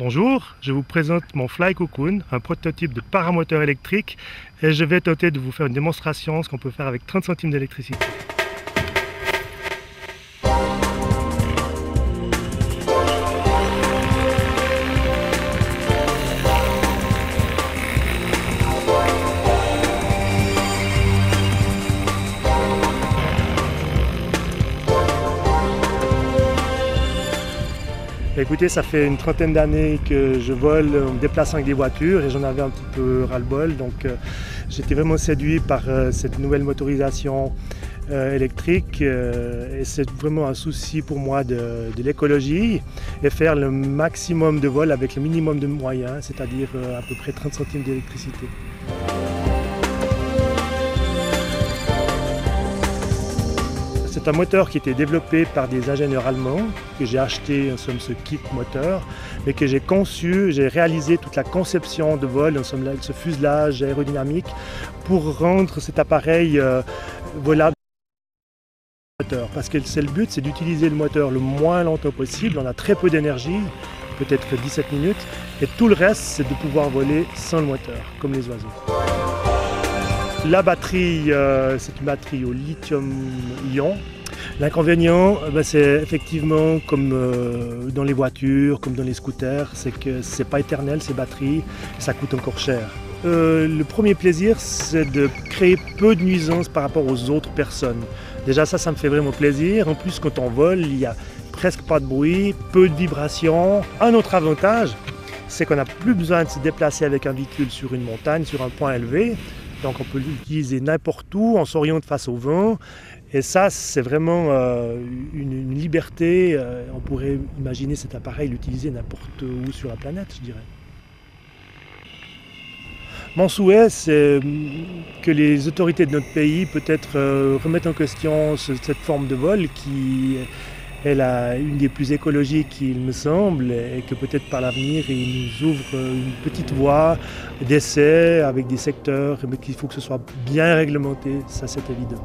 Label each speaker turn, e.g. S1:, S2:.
S1: Bonjour, je vous présente mon Fly Cocoon, un prototype de paramoteur électrique, et je vais tenter de vous faire une démonstration de ce qu'on peut faire avec 30 centimes d'électricité. Écoutez, ça fait une trentaine d'années que je vole en me déplaçant avec des voitures et j'en avais un petit peu ras-le-bol. Donc j'étais vraiment séduit par cette nouvelle motorisation électrique et c'est vraiment un souci pour moi de l'écologie et faire le maximum de vol avec le minimum de moyens, c'est-à-dire à peu près 30 centimes d'électricité. C'est un moteur qui était développé par des ingénieurs allemands, que j'ai acheté en somme ce kit moteur, mais que j'ai conçu, j'ai réalisé toute la conception de vol, en somme ce fuselage aérodynamique, pour rendre cet appareil volable. Parce que c'est le but, c'est d'utiliser le moteur le moins longtemps possible, on a très peu d'énergie, peut-être 17 minutes, et tout le reste c'est de pouvoir voler sans le moteur, comme les oiseaux. La batterie, c'est une batterie au lithium-ion. L'inconvénient, c'est effectivement comme dans les voitures, comme dans les scooters, c'est que c'est pas éternel ces batteries, ça coûte encore cher. Le premier plaisir, c'est de créer peu de nuisances par rapport aux autres personnes. Déjà ça me fait vraiment plaisir. En plus, quand on vole, il n'y a presque pas de bruit, peu de vibrations. Un autre avantage, c'est qu'on n'a plus besoin de se déplacer avec un véhicule sur une montagne, sur un point élevé. Donc on peut l'utiliser n'importe où, on s'oriente face au vent. Et ça, c'est vraiment une liberté. On pourrait imaginer cet appareil l'utiliser n'importe où sur la planète, je dirais. Mon souhait, c'est que les autorités de notre pays peut-être remettent en question cette forme de vol qui est une des plus écologiques, il me semble, et que peut-être par l'avenir, il nous ouvre une petite voie d'essai avec des secteurs, mais qu'il faut que ce soit bien réglementé, ça c'est évident.